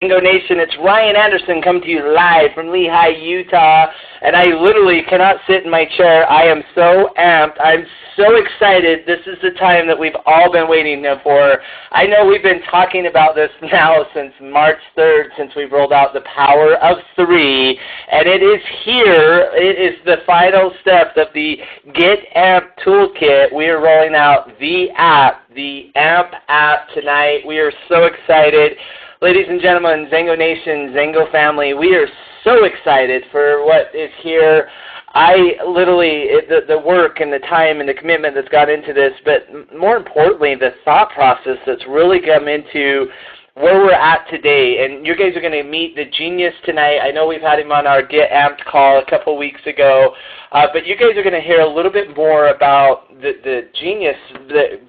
XANGO Nation, it's Ryan Anderson coming to you live from Lehi, Utah, and I literally cannot sit in my chair. I am so amped. I'm so excited. This is the time that we've all been waiting for. I know we've been talking about this now since March 3rd, since we've rolled out the Power of 3, and it is here. It is the final step of the Get Amp Toolkit. We are rolling out the app, the AMP app tonight. We are so excited. Ladies and gentlemen, XANGO Nation, XANGO family, we are so excited for what is here. I literally, the work and the time and the commitment that's got into this, but more importantly, the thought process that's really come into where we're at today. And you guys are going to meet the genius tonight. I know we've had him on our Get Amped call a couple weeks ago, but you guys are going to hear a little bit more about the genius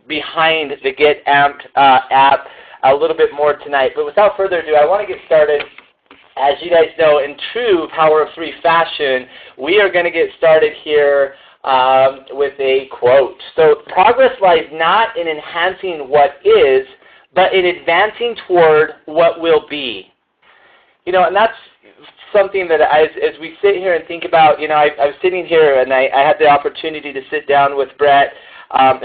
behind the Get Amped app a little bit more tonight. But without further ado, I want to get started. As you guys know, in true Power of 3 fashion, we are going to get started here with a quote. So, progress lies not in enhancing what is, but in advancing toward what will be. You know, and that's something that as we sit here and think about, you know, I was sitting here and I had the opportunity to sit down with Brett,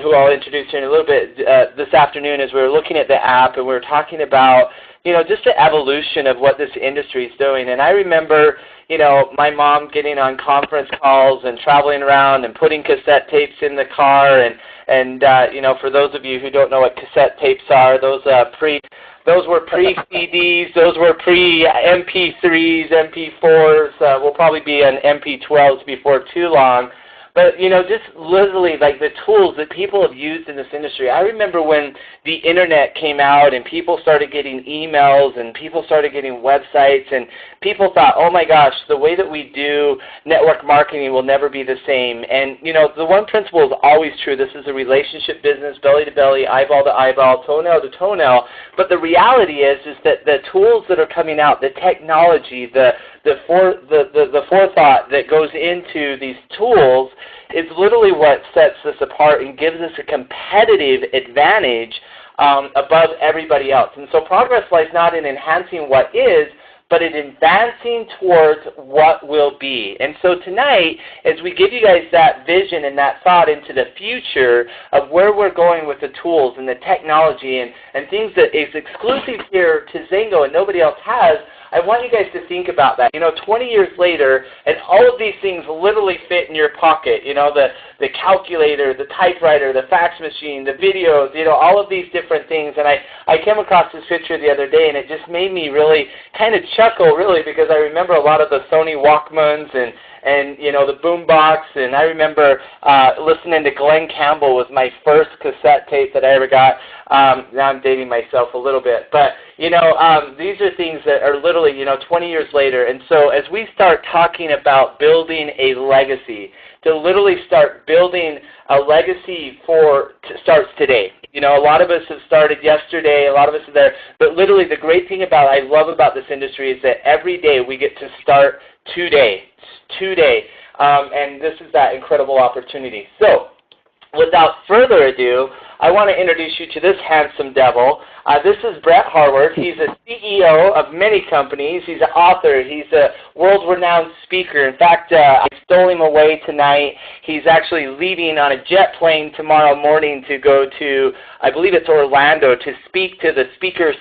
who I'll introduce here in a little bit this afternoon, as we were looking at the app and we were talking about, you know, just the evolution of what this industry is doing. And I remember, you know, my mom getting on conference calls and traveling around and putting cassette tapes in the car. And you know, for those of you who don't know what cassette tapes are, those were pre-CDs, those were pre-MP3s, MP4s, will probably be on MP12s before too long. But, you know, just literally like the tools that people have used in this industry. I remember when the internet came out and people started getting emails and people started getting websites and people thought, oh my gosh, the way that we do network marketing will never be the same. And, you know, the one principle is always true. This is a relationship business, belly to belly, eyeball to eyeball, toenail to toenail. But the reality is that the tools that are coming out, the technology, the forethought that goes into these tools is literally what sets us apart and gives us a competitive advantage above everybody else. And so progress lies not in enhancing what is, but in advancing towards what will be. And so tonight, as we give you guys that vision and that thought into the future of where we're going with the tools and the technology and things that is exclusive here to XANGO and nobody else has, I want you guys to think about that. You know, 20 years later, and all of these things literally fit in your pocket. You know, the calculator, the typewriter, the fax machine, the videos, you know, all of these different things. And I came across this picture the other day, and it just made me really kind of chuckle, really, because I remember a lot of the Sony Walkmans and you know, the boombox, and I remember listening to Glenn Campbell was my first cassette tape that I ever got. Now I'm dating myself a little bit, but you know, these are things that are literally, you know, 20 years later. And so as we start talking about building a legacy, to literally start building a legacy starts today. You know, a lot of us have started yesterday, a lot of us are there, but literally the great thing I love about this industry is that every day we get to start today. And this is that incredible opportunity. So, without further ado, I want to introduce you to this handsome devil. This is Brett Harward. He's a CEO of many companies. He's an author. He's a world-renowned speaker. In fact, I stole him away tonight. He's actually leaving on a jet plane tomorrow morning to go to, I believe it's Orlando, to speak to the Speakers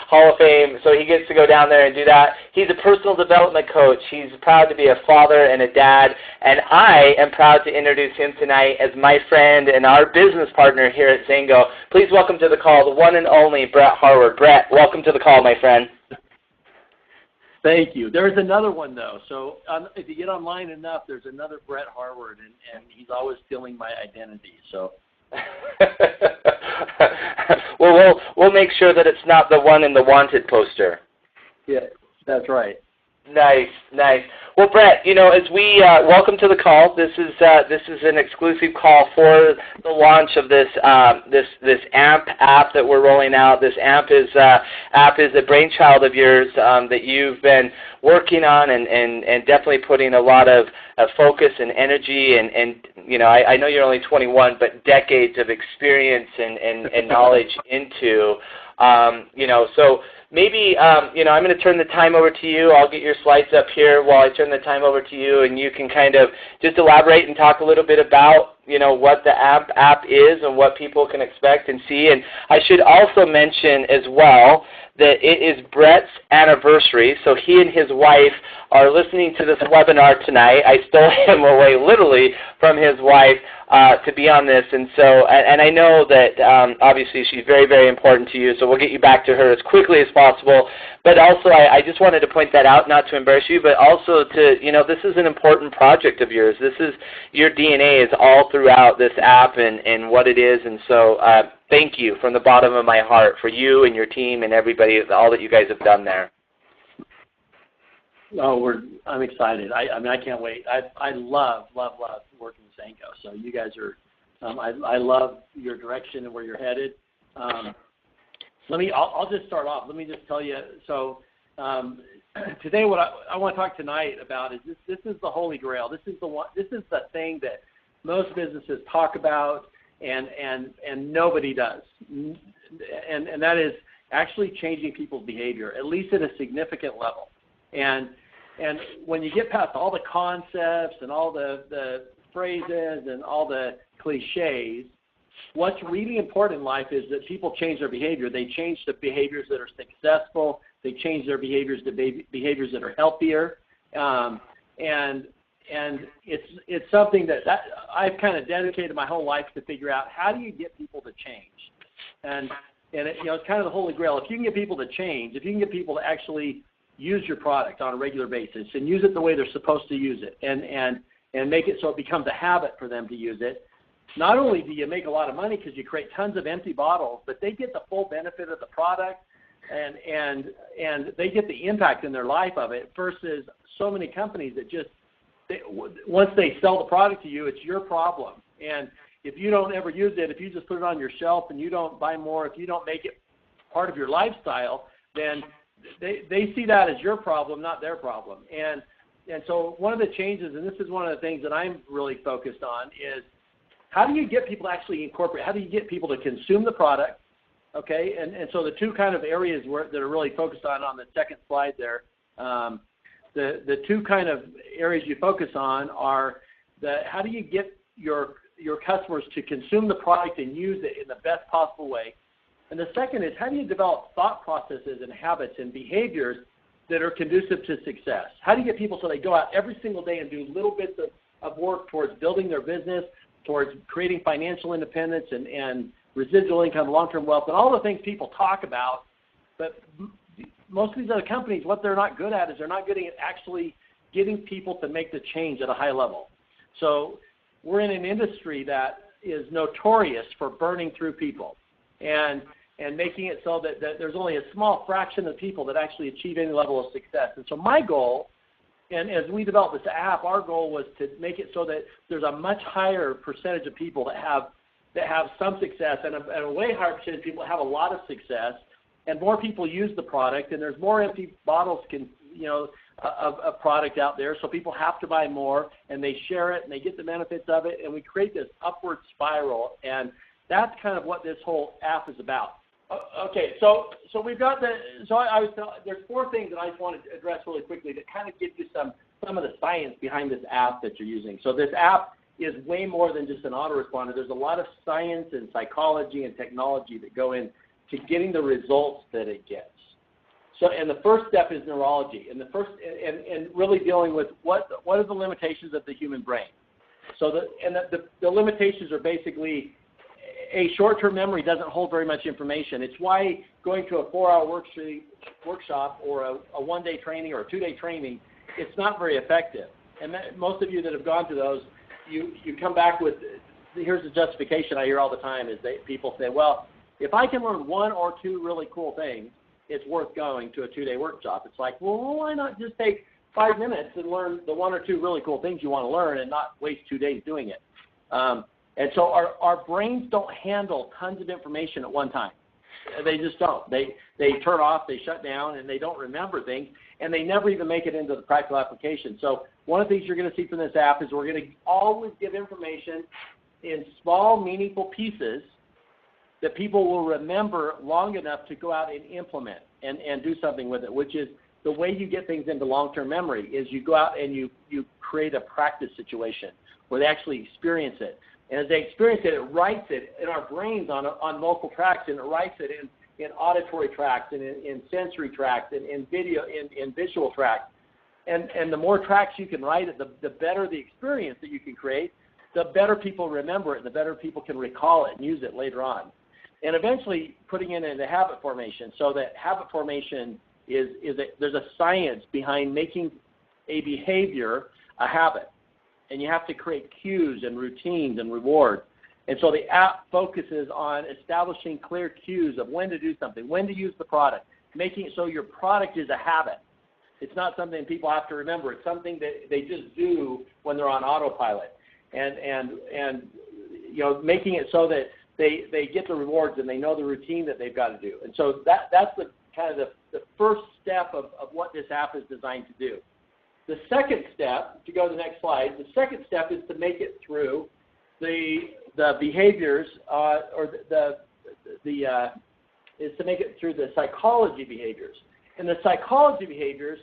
Hall of Fame, so he gets to go down there and do that. He's a personal development coach. He's proud to be a father and a dad, and I am proud to introduce him tonight as my friend and our business partner here at XANGO. Please welcome to the call the one and only Brett Harward. Brett, welcome to the call, my friend. Thank you. There's another one, though. So if you get online enough, there's another Brett Harward, and he's always stealing my identity. So. Well, we'll make sure that it's not the one in the wanted poster. Yeah, that's right. Nice. Well, Brett, you know, as we welcome to the call. This is an exclusive call for the launch of this AMP app that we're rolling out. This AMP is a brainchild of yours that you've been working on and definitely putting a lot of focus and energy and you know, I know you're only 21, but decades of experience and knowledge into. You know, so maybe, I'm going to turn the time over to you. I'll get your slides up here while I turn the time over to you, and you can kind of just elaborate and talk a little bit about, what the AMP app is and what people can expect and see. And I should also mention as well that it is Brett's anniversary, so he and his wife are listening to this webinar tonight. I stole him away literally from his wife to be on this, and so, and I know that obviously she's very, very important to you, so we'll get you back to her as quickly as possible. But also, I just wanted to point that out, not to embarrass you, but also to, this is an important project of yours. This is, your DNA is all throughout this app and what it is, and so thank you from the bottom of my heart for you and your team and everybody, all that you guys have done there. Oh, I'm excited. I can't wait. I love working with XANGO. So you guys are, I love your direction and where you're headed. I'll just start off. Let me just tell you. So today, what I want to talk tonight about is this is the Holy Grail. This is the thing that most businesses talk about and nobody does, and that is actually changing people's behavior, at least at a significant level. And when you get past all the concepts and all the phrases and all the cliches, what's really important in life is that people change their behavior. They change the behaviors that are successful. They change their behaviors to behaviors that are healthier. And it's something that I've kind of dedicated my whole life to figure out, how do you get people to change? And it's kind of the Holy Grail. If you can get people to change, if you can get people to actually use your product on a regular basis and use it the way they're supposed to use it, and make it so it becomes a habit for them to use it, not only do you make a lot of money because you create tons of empty bottles, but they get the full benefit of the product and they get the impact in their life of it, versus so many companies that just, once they sell the product to you, it's your problem. And if you don't ever use it, if you just put it on your shelf and you don't buy more, if you don't make it part of your lifestyle, then they see that as your problem, not their problem. And so one of the changes, and this is one of the things that I'm really focused on, is how do you get people to actually incorporate, how do you get people to consume the product, okay? And so the two kind of areas that are really focused on the second slide there, the two kind of areas you focus on are how do you get your customers to consume the product and use it in the best possible way. And the second is, how do you develop thought processes and habits and behaviors that are conducive to success? How do you get people so they go out every single day and do little bits of work towards building their business, towards creating financial independence and residual income, long-term wealth, and all the things people talk about. But most of these other companies, what they're not good at is they're not good at actually getting people to make the change at a high level. So we're in an industry that is notorious for burning through people and making it so that there's only a small fraction of people that actually achieve any level of success. And so my goal, and as we developed this app, our goal was to make it so that there's a much higher percentage of people that have some success, and a way higher percentage of people that have a lot of success, and more people use the product, and there's more empty bottles of product out there, so people have to buy more, and they share it, and they get the benefits of it, and we create this upward spiral, and that's kind of what this whole app is about. Okay, so we've got there's four things that I just wanted to address really quickly that kind of give you some of the science behind this app that you're using. So this app is way more than just an autoresponder. There's a lot of science and psychology and technology that go into getting the results that it gets. So, and the first step is neurology, and and really dealing with what are the limitations of the human brain. So the limitations are basically, a short-term memory doesn't hold very much information. It's why going to a 4-hour workshop or a one-day training or a 2-day training, it's not very effective. And most of you that have gone to those, you come back with, here's the justification I hear all the time, is people say, well, if I can learn one or two really cool things, it's worth going to a 2-day workshop. It's like, well, why not just take 5 minutes and learn the one or two really cool things you want to learn and not waste 2 days doing it? And so our brains don't handle tons of information at one time. They just don't. They turn off, they shut down, and they don't remember things, and they never even make it into the practical application. So one of the things you're going to see from this app is we're going to always give information in small, meaningful pieces that people will remember long enough to go out and implement and do something with it, which is the way you get things into long-term memory is you go out and you create a practice situation where they actually experience it. And as they experience it, it writes it in our brains on local tracks, and it writes it in auditory tracks and in sensory tracks and in video, in visual tracks. And the more tracks you can write it, the better the experience that you can create, the better people remember it, and the better people can recall it and use it later on. And eventually putting it into habit formation, so that habit formation there's a science behind making a behavior a habit. And you have to create cues and routines and rewards. And so the app focuses on establishing clear cues of when to do something, when to use the product, making it so your product is a habit. It's not something people have to remember. It's something that they just do when they're on autopilot. And making it so that they get the rewards and they know the routine that they've got to do. And so that's the kind of the first step of what this app is designed to do. The second step, to go to the next slide, the second step is to make it through the behaviors, is to make it through the psychology behaviors. And the psychology behaviors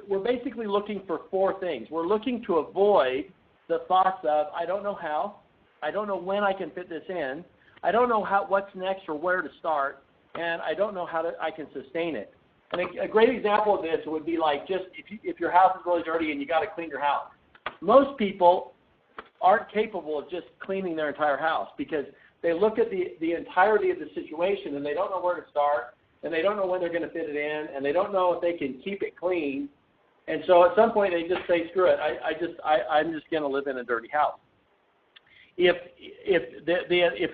we're basically looking for four things. We're looking to avoid the thoughts of, I don't know how, I don't know when I can fit this in, I don't know what's next or where to start, and I don't know how I can sustain it. And a great example of this would be like just if your house is really dirty and you got to clean your house. Most people aren't capable of just cleaning their entire house because they look at the entirety of the situation and they don't know where to start, and they don't know when they're going to fit it in, and they don't know if they can keep it clean. And so at some point they just say, screw it, I'm just going to live in a dirty house. If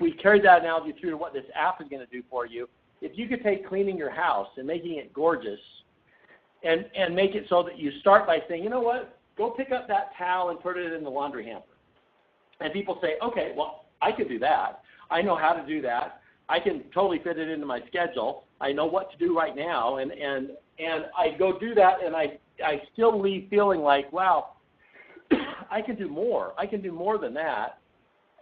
we carry that analogy through to what this app is going to do for you, if you could take cleaning your house and making it gorgeous and make it so that you start by saying, you know what, go pick up that towel and put it in the laundry hamper. And people say, okay, well, I can do that. I know how to do that. I can totally fit it into my schedule. I know what to do right now. And I go do that, and I still leave feeling like, wow, I can do more. I can do more than that.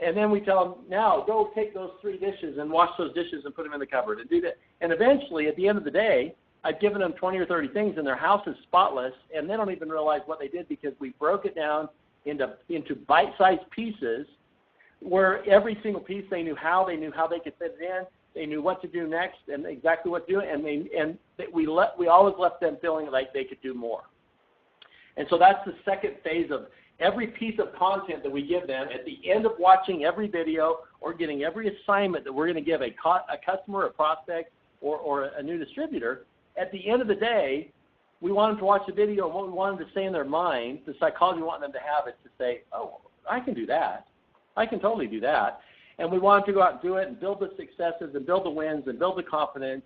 And then we tell them, now go take those 3 dishes and wash those dishes and put them in the cupboard and do that. And eventually, at the end of the day, I've given them 20 or 30 things, and their house is spotless, and they don't even realize what they did because we broke it down into bite-sized pieces where every single piece they knew how they could fit it in, they knew what to do next and exactly what to do, and we always left them feeling like they could do more. And so that's the second phase of every piece of content that we give them. At the end of watching every video or getting every assignment that we're going to give a customer, a prospect, or a new distributor, at the end of the day, we want them to watch the video, and what we want them to say in their mind, the psychology we want them to have is to say, oh, I can do that. I can totally do that. And we want them to go out and do it and build the successes and build the wins and build the confidence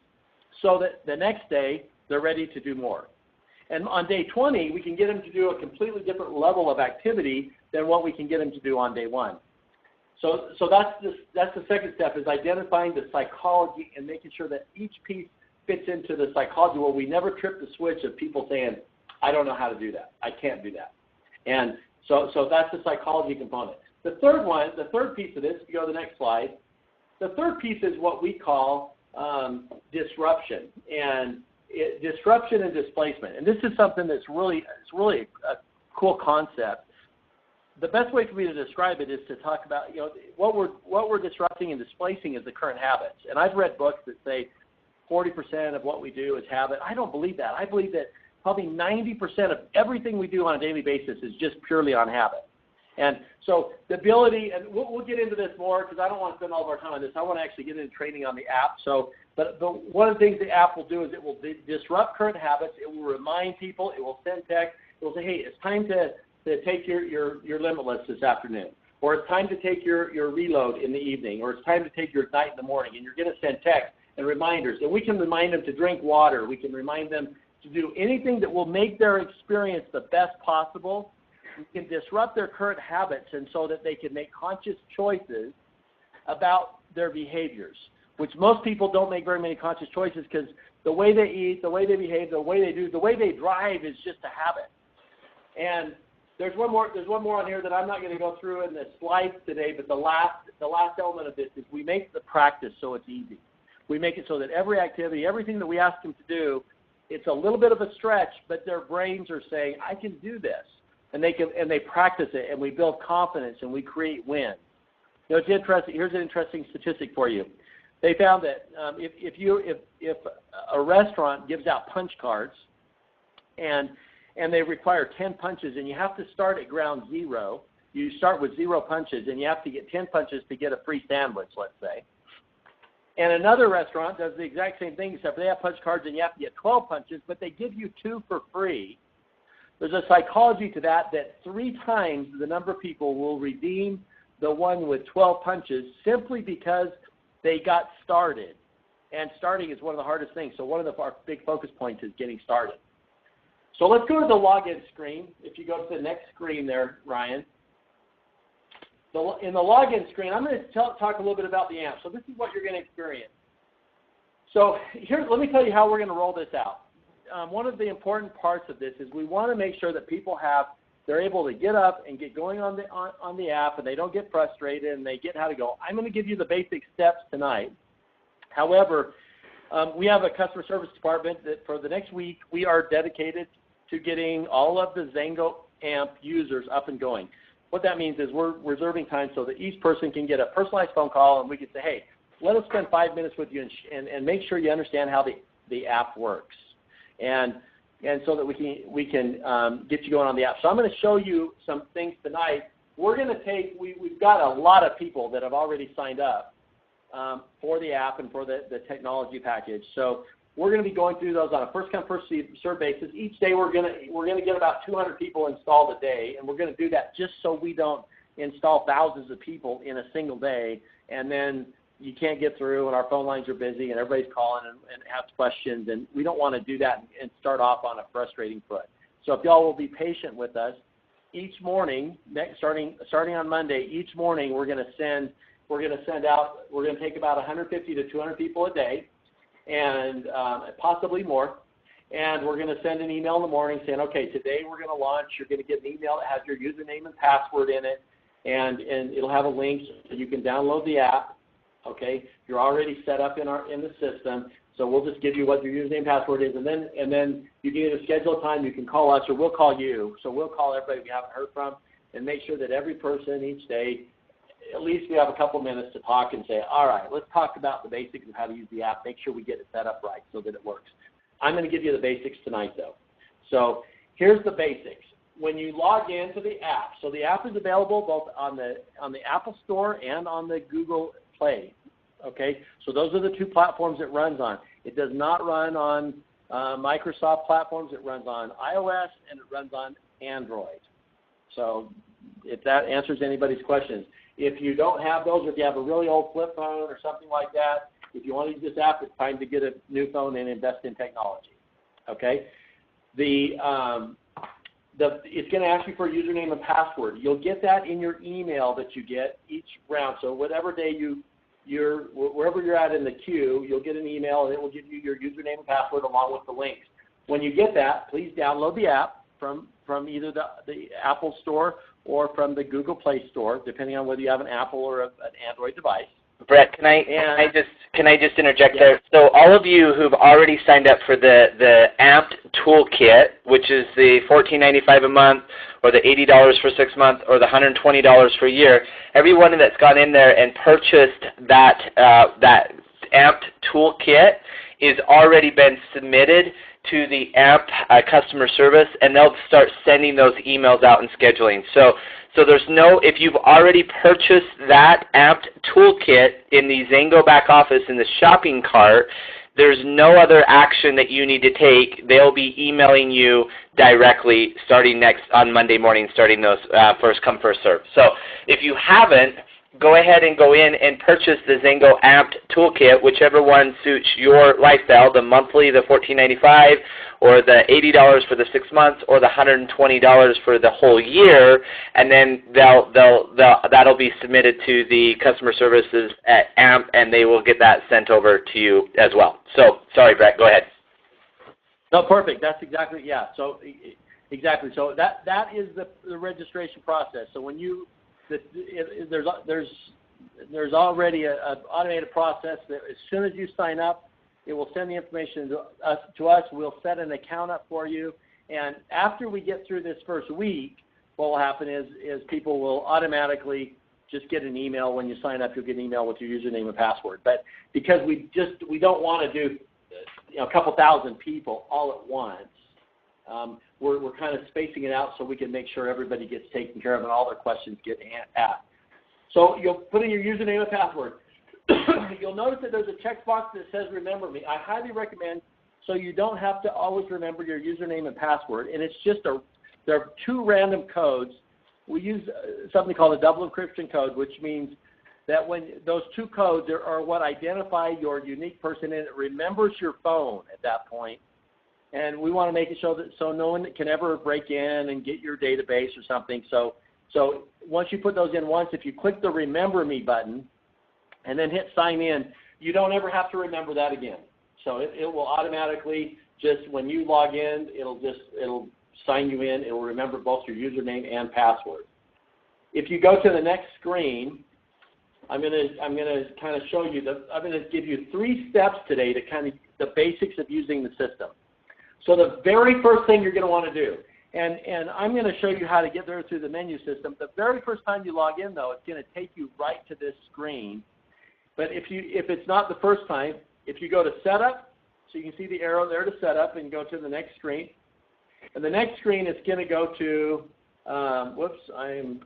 so that the next day they're ready to do more. And on day 20, we can get them to do a completely different level of activity than what we can get them to do on day 1. So that's the second step, is identifying the psychology and making sure that each piece fits into the psychology where we never trip the switch of people saying, I don't know how to do that. I can't do that. And so that's the psychology component. The third piece of this, if you go to the next slide, the third piece is what we call disruption. And disruption and displacement. And this is something that's really a cool concept. The best way for me to describe it is to talk about, what we're disrupting and displacing is the current habits. And I've read books that say 40% of what we do is habit. I don't believe that. I believe that probably 90% of everything we do on a daily basis is just purely on habit. And so the ability, and we'll get into this more because I don't want to spend all of our time on this. I want to actually get into training on the app. But one of the things the app will do is it will disrupt current habits. It will remind people. It will send text. It will say, hey, it's time to take your Limitless this afternoon. Or it's time to take your reload in the evening. Or it's time to take your Ignite in the morning. And you're going to send text and reminders. And we can remind them to drink water. We can remind them to do anything that will make their experience the best possible. We can disrupt their current habits, and so that they can make conscious choices about their behaviors, which most people don't make very many conscious choices because the way they eat, the way they behave, the way they do, the way they drive is just a habit. And There's one more on here that I'm not going to go through in the slides today, but the last element of this is we make the practice so it's easy. We make it so that every activity, everything that we ask them to do, it's a little bit of a stretch, but their brains are saying, I can do this. And they practice it, and we build confidence, and we create wins. You know, it's interesting. Here's an interesting statistic for you. They found that if a restaurant gives out punch cards, and they require 10 punches, and you have to start at ground zero. You start with 0 punches, and you have to get 10 punches to get a free sandwich, let's say. And another restaurant does the exact same thing, except they have punch cards, and you have to get 12 punches, but they give you 2 for free. There's a psychology to that 3 times the number of people will redeem the one with 12 punches simply because they got started. And starting is one of the hardest things. So one of our big focus points is getting started. So let's go to the login screen. If you go to the next screen there, Ryan. In the login screen, I'm going to talk a little bit about the amp. So this is what you're going to experience. So here, let me tell you how we're going to roll this out. One of the important parts of this is we want to make sure that people they're able to get up and get going on the app, and they don't get frustrated, and they get how to go. I'm going to give you the basic steps tonight. However, we have a customer service department that for the next week we are dedicated to getting all of the XANGO Amp users up and going. What that means is we're reserving time so that each person can get a personalized phone call, and we can say, hey, let us spend 5 minutes with you and make sure you understand how the app works. And so that we can get you going on the app. So I'm going to show you some things tonight. We're going to we've got a lot of people that have already signed up for the app and for the technology package. So we're going to be going through those on a first-come, first-served basis. Each day we're going to get about 200 people installed a day, and we're going to do that just so we don't install thousands of people in a single day, and then you can't get through, and our phone lines are busy, and everybody's calling and has questions, and we don't want to do that and start off on a frustrating foot. So if y'all will be patient with us, each morning, starting on Monday, each morning we're going to take about 150 to 200 people a day, and possibly more. And we're going to send an email in the morning saying, okay, today we're going to launch. You're going to get an email that has your username and password in it, and it'll have a link so you can download the app. Okay, you're already set up in the system, so we'll just give you what your username and password is, and then you can either schedule a time, you can call us, or we'll call you. So we'll call everybody we haven't heard from, and make sure that every person each day, at least we have a couple minutes to talk and say, all right, let's talk about the basics of how to use the app. Make sure we get it set up right so that it works. I'm going to give you the basics tonight, though. So here's the basics. When you log into the app, so the app is available both on the Apple Store and on the Google Play. Okay, so those are the 2 platforms it runs on. It does not run on Microsoft platforms. It runs on iOS and it runs on Android. So if that answers anybody's questions. If you don't have those, or if you have a really old flip phone or something like that, if you want to use this app, it's time to get a new phone and invest in technology. Okay, it's going to ask you for a username and password. You'll get that in your email that you get each round. So whatever day wherever you're at in the queue, you'll get an email, and it will give you your username and password along with the links. When you get that, please download the app from either the Apple Store or from the Google Play Store, depending on whether you have an Apple or an Android device. Brett, can I just interject there? So all of you who've already signed up for the AMP Toolkit, which is the $14.95 a month, or the $80 for 6 months, or the $120 for a year, everyone that's gone in there and purchased that AMP Toolkit is already been submitted to the AMP customer service, and they'll start sending those emails out and scheduling. So there's if you've already purchased that AMP Toolkit in the XANGO back office in the shopping cart, there's no other action that you need to take. They'll be emailing you directly starting on Monday morning, starting those first come, first serve. So if you haven't, go ahead and go in and purchase the XANGO Amp Toolkit, whichever one suits your lifestyle, the monthly, the $14.95, or the $80 for the 6 months, or the $120 for the whole year, and then that'll be submitted to the customer services at AMP, and they will get that sent over to you as well. So, sorry, Brett, go ahead. No, perfect. That's exactly, yeah. So Exactly. So that is the registration process. So when there's already an automated process that as soon as you sign up, it will send the information to us. We'll set an account up for you. And after we get through this first week, what will happen is people will automatically just get an email. When you sign up, you'll get an email with your username and password. But because we don't want to do a couple thousand people all at once, we're kind of spacing it out so we can make sure everybody gets taken care of and all their questions get asked. So you'll put in your username and password. You'll notice that there's a checkbox that says remember me. I highly recommend, so you don't have to always remember your username and password. And it's just there are 2 random codes. We use something called a double encryption code, which means that when those 2 codes are what identify your unique person, and it remembers your phone at that point. And we want to make it so no one can ever break in and get your database or something. So once you put those in once, if you click the Remember Me button and then hit Sign In, you don't ever have to remember that again. So it will automatically just, when you log in, it'll sign you in. It will remember both your username and password. If you go to the next screen, I'm going to kind of show you I'm going to give you 3 steps today to kind of the basics of using the system. So the very first thing you're going to want to do, and I'm going to show you how to get there through the menu system. The very first time you log in, though, it's going to take you right to this screen. But if it's not the first time, if you go to Setup, so you can see the arrow there to Setup, and go to the next screen. And the next screen is going to go to, whoops, I'm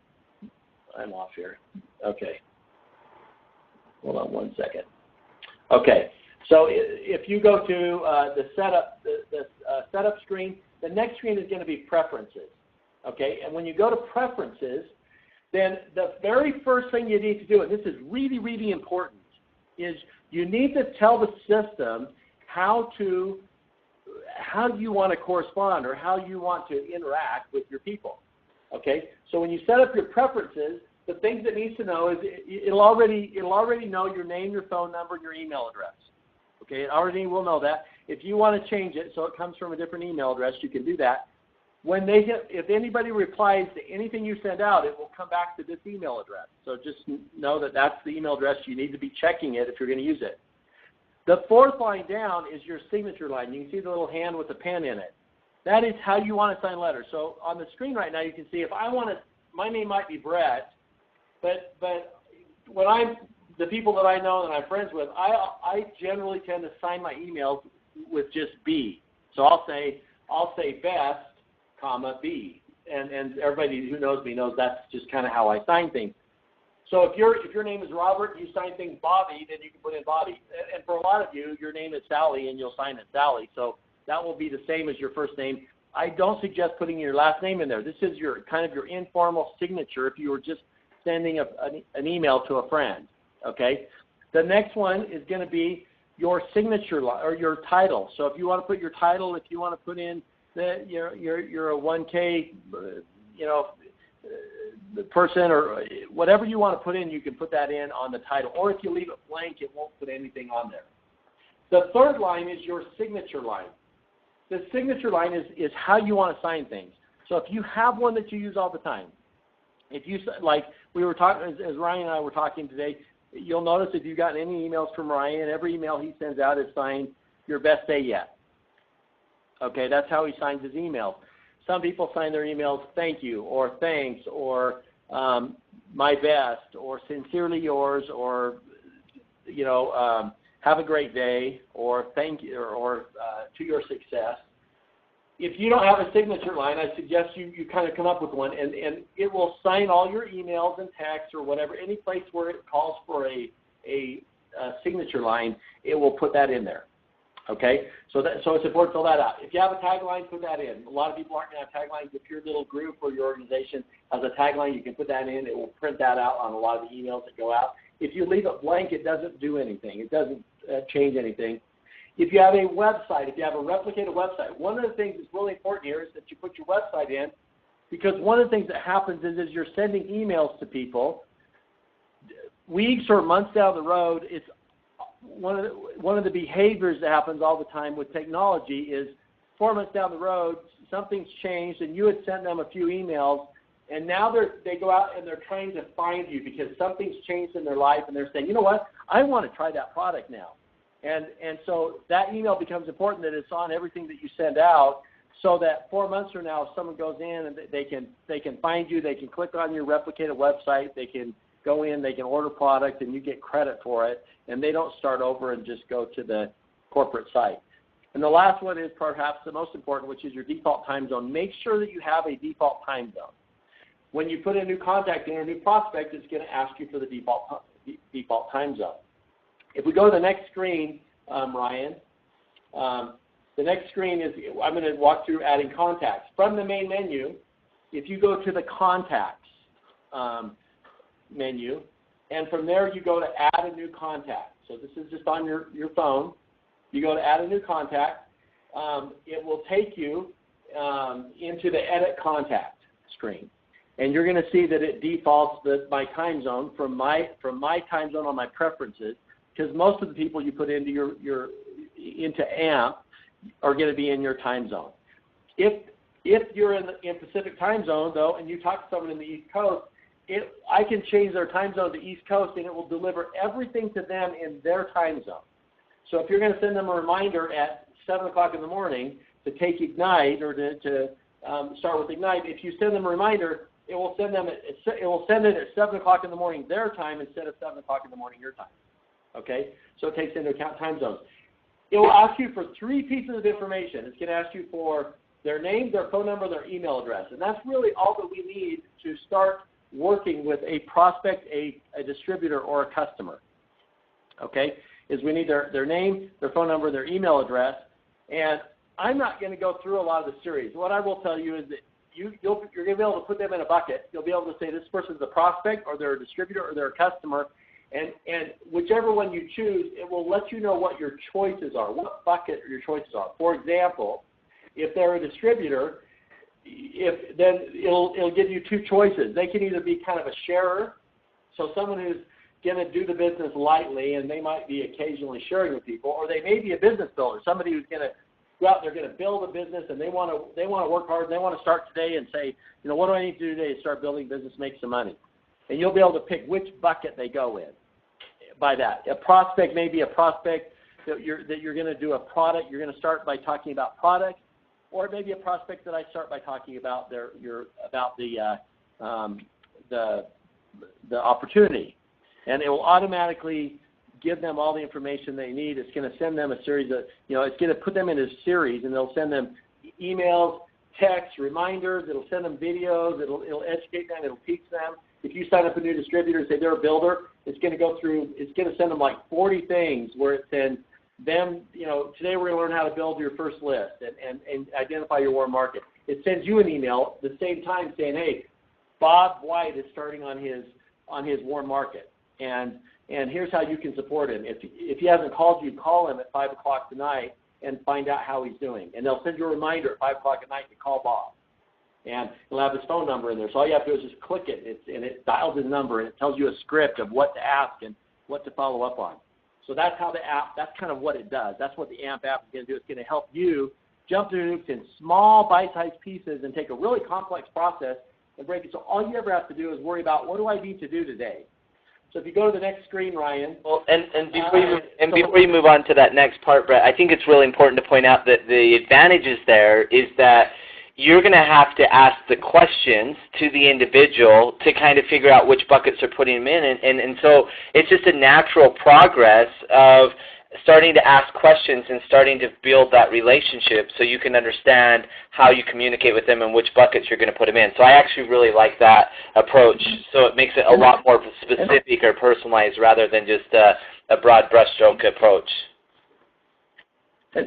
off here. Okay. Hold on one second. Okay. So if you go to the setup screen, the next screen is going to be Preferences. Okay. And when you go to Preferences, then the very first thing you need to do, and this is really, really important, is you need to tell the system how you want to correspond or how you want to interact with your people. Okay? So when you set up your preferences, the things it needs to know is it'll already know your name, your phone number, and your email address. Okay? It already will know that. If you want to change it so it comes from a different email address, you can do that. If anybody replies to anything you send out, it will come back to this email address. So just know that that's the email address. You need to be checking it if you're going to use it. The 4th line down is your signature line. You can see the little hand with the pen in it. That is how you want to sign letters. So on the screen right now, you can see if I want to, my name might be Brett, but when the people that I know and I'm friends with, I generally tend to sign my emails with just B. So I'll say Best, comma B, and everybody who knows me knows that's just kind of how I sign things. So if your name is Robert, you sign things Bobby, then you can put in Bobby. And for a lot of you, your name is Sally, and you'll sign it Sally. So that will be the same as your first name. I don't suggest putting your last name in there. This is your kind of your informal signature if you were just sending an email to a friend. Okay. The next one is going to be your signature or your title. So if you want to put your title, if you want to put in that you're a 1K, the person or whatever you want to put in, you can put that in on the title. Or if you leave it blank, it won't put anything on there. The 3rd line is your signature line. The signature line is how you want to sign things. So if you have one that you use all the time, if you, like we were talking, as Ryan and I were talking today, you'll notice if you've gotten any emails from Ryan, every email he sends out is signed your best day yet. Okay, that's how he signs his emails. Some people sign their emails thank you or thanks or my best or sincerely yours or have a great day or thank you or to your success. If you don't have a signature line, I suggest you kind of come up with one, and it will sign all your emails and texts or whatever, any place where it calls for a signature line, it will put that in there. Okay, so it's important to fill that out. If you have a tagline, put that in. A lot of people aren't going to have taglines. If your little group or your organization has a tagline, you can put that in. It will print that out on a lot of the emails that go out. If you leave it blank, it doesn't do anything. It doesn't change anything. If you have a website, if you have a replicated website, one of the things that's really important here is that you put your website in, because one of the things that happens is you're sending emails to people. Weeks or months down the road, it's one of the behaviors that happens all the time with technology is 4 months down the road, something's changed, and you had sent them a few emails, and now they go out and they're trying to find you because something's changed in their life, and they're saying, you know what, I want to try that product now. And so that email becomes important, that it's on everything that you send out, so that 4 months from now, if someone goes in and they can find you, they can click on your replicated website, they can go in, they can order product, and you get credit for it, and they don't start over and just go to the corporate site. And the last one is perhaps the most important, which is your default time zone. Make sure that you have a default time zone. When you put a new contact in or a new prospect, it's going to ask you for the default time zone. If we go to the next screen, Ryan, the next screen is, I'm going to walk through adding contacts. From the main menu, if you go to the contacts menu, and from there you go to add a new contact. So this is just on your phone. You go to add a new contact. It will take you into the edit contact screen. And you're going to see that it defaults my time zone from my time zone on my preferences, because most of the people you put into into AMP are going to be in your time zone. If you're in Pacific time zone, though, and you talk to someone in the East Coast, I can change their time zone to East Coast, and it will deliver everything to them in their time zone. So if you're going to send them a reminder at 7 o'clock in the morning to take Ignite or to start with Ignite, if you send them a reminder, it will send it at 7 o'clock in the morning their time instead of 7 o'clock in the morning your time. Okay? So it takes into account time zones. It will ask you for 3 pieces of information. It's going to ask you for their name, their phone number, their email address. And that's really all that we need to start working with a prospect, a distributor, or a customer. Okay? Is we need their name, their phone number, their email address. And I'm not going to go through a lot of the series. What I will tell you is that you're going to be able to put them in a bucket. You'll be able to say this person's a prospect, or they're a distributor, or they're a customer. And whichever one you choose, it will let you know what your choices are, what bucket your choices are. For example, if they're a distributor, then it'll give you 2 choices. They can either be kind of a sharer, so someone who's going to do the business lightly, and they might be occasionally sharing with people, or they may be a business builder, somebody who's going to go out, they're going to build a business, and they want to work hard, and they want to start today and say, you know, what do I need to do today to start building business, make some money? And you'll be able to pick which bucket they go in by that. A prospect may be a prospect that you're going to do a product. You're going to start by talking about product, or maybe a prospect that I start by talking about the opportunity, and it will automatically give them all the information they need. It's going to send them a series of, it's going to put them in a series, and it'll send them emails, texts, reminders. It'll send them videos. It'll educate them. It'll teach them. If you sign up a new distributor and say they're a builder, it's going to send them like 40 things where it sends them, today we're going to learn how to build your first list and identify your warm market. It sends you an email at the same time saying, hey, Bob White is starting on his warm market, and here's how you can support him. If he hasn't called you, call him at 5 o'clock tonight and find out how he's doing. And they'll send you a reminder at 5 o'clock at night to call Bob. And he'll have his phone number in there. So all you have to do is just click it, and it dials his number, and it tells you a script of what to ask and what to follow up on. So that's how the app, that's kind of what it does. That's what the AMP app is going to do. It's going to help you jump through hoops in small bite-sized pieces and take a really complex process and break it. So all you ever have to do is worry about, what do I need to do today? So if you go to the next screen, Ryan. Well, before you move on to that next part, Brett, I think it's really important to point out that the advantages there is that you're going to have to ask the questions to the individual to kind of figure out which buckets are putting them in. And so it's just a natural progress of starting to ask questions and starting to build that relationship so you can understand how you communicate with them and which buckets you're going to put them in. So I actually really like that approach. So it makes it a lot more specific or personalized rather than just a broad brushstroke approach.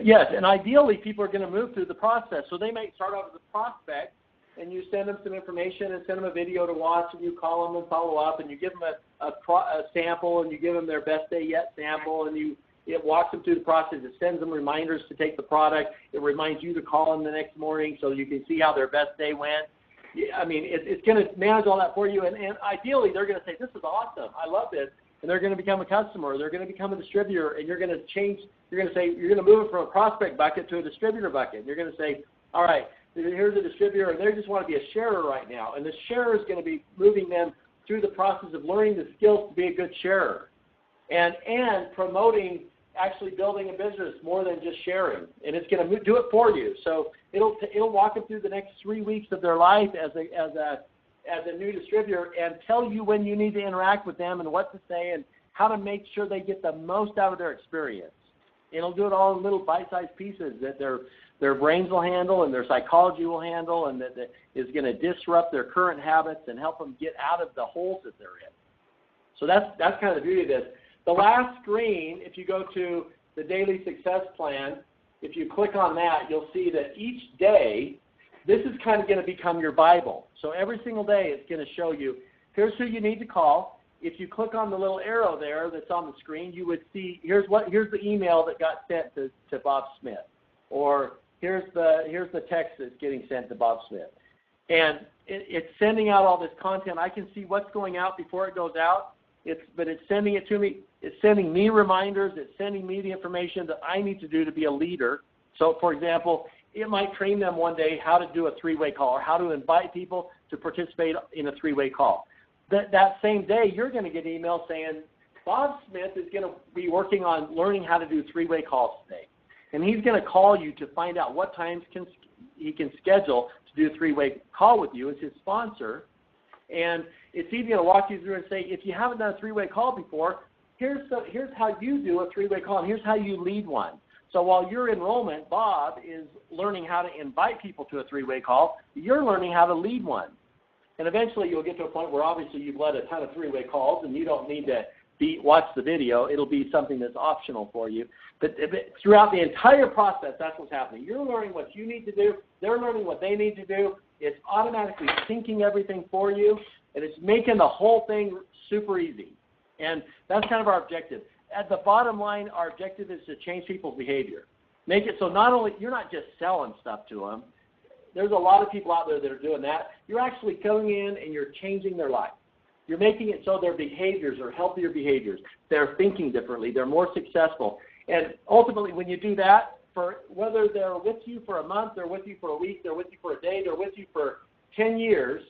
Yes, and ideally people are going to move through the process. So they might start off as a prospect, and you send them some information and send them a video to watch, and you call them and follow up, and you give them a sample, and you give them their best day yet sample, and it walks them through the process. It sends them reminders to take the product. It reminds you to call them the next morning so you can see how their best day went. I mean, it's going to manage all that for you, and ideally they're going to say, this is awesome. I love this. and they're going to become a customer, or they're going to become a distributor, and you're going to change. You're going to say you're going to move it from a prospect bucket to a distributor bucket. And you're going to say, all right, here's a distributor, and they just want to be a sharer right now, and the sharer is going to be moving them through the process of learning the skills to be a good sharer, and promoting actually building a business more than just sharing, and it's going to do it for you. So it'll walk them through the next 3 weeks of their life as a new distributor, and tell you when you need to interact with them and what to say and how to make sure they get the most out of their experience. It'll do it all in little bite-sized pieces that their brains will handle and their psychology will handle, and that is going to disrupt their current habits and help them get out of the holes that they're in. So that's kind of the beauty of this. The last screen, if you go to the Daily Success Plan, if you click on that, you'll see that each day, this is kind of going to become your Bible. So every single day, it's going to show you, here's who you need to call. If you click on the little arrow there that's on the screen, you would see, here's the email that got sent to Bob Smith, or here's the text that's getting sent to Bob Smith. And it's sending out all this content. I can see what's going out before it goes out. But it's sending it to me. It's sending me reminders. It's sending me the information that I need to do to be a leader. So, for example, it might train them one day how to do a three-way call, or how to invite people to participate in a three-way call. That same day, you're going to get an email saying, Bob Smith is going to be working on learning how to do three-way calls today. And he's going to call you to find out what times he can schedule to do a three-way call with you as his sponsor. And it's even going to walk you through and say, if you haven't done a three-way call before, here's how you do a three-way call, and here's how you lead one. So while your enrollment, Bob, is learning how to invite people to a three-way call, you're learning how to lead one. And eventually you'll get to a point where obviously you've led a ton of three-way calls, and you don't need to watch the video. It'll be something that's optional for you. But throughout the entire process, that's what's happening. You're learning what you need to do. They're learning what they need to do. It's automatically syncing everything for you, and it's making the whole thing super easy. And that's kind of our objective. At the bottom line, our objective is to change people's behavior. Make it so not only you're not just selling stuff to them. There's a lot of people out there that are doing that. You're actually going in and you're changing their life. You're making it so their behaviors are healthier behaviors. They're thinking differently. They're more successful. And ultimately, when you do that, for whether they're with you for a month, they're with you for a week, they're with you for a day, they're with you for 10 years,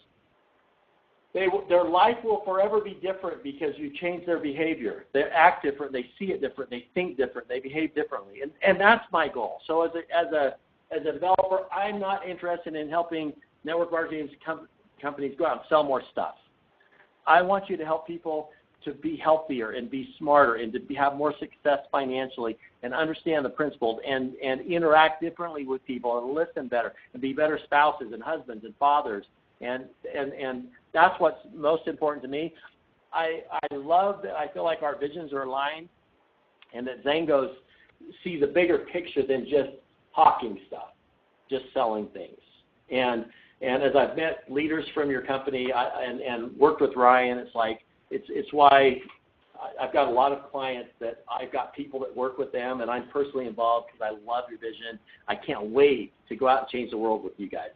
their life will forever be different because you change their behavior. They act different. They see it different. They think different. They behave differently. And that's my goal. So as a developer, I'm not interested in helping network marketing companies go out and sell more stuff. I want you to help people to be healthier and be smarter and to have more success financially and understand the principles and interact differently with people and listen better and be better spouses and husbands and fathers. And that's what's most important to me. I love that I feel like our visions are aligned and that XANGOs see the bigger picture than just hawking stuff, just selling things. And as I've met leaders from your company and worked with Ryan, it's why I've got a lot of clients that I've got people that work with them, and I'm personally involved because I love your vision. I can't wait to go out and change the world with you guys.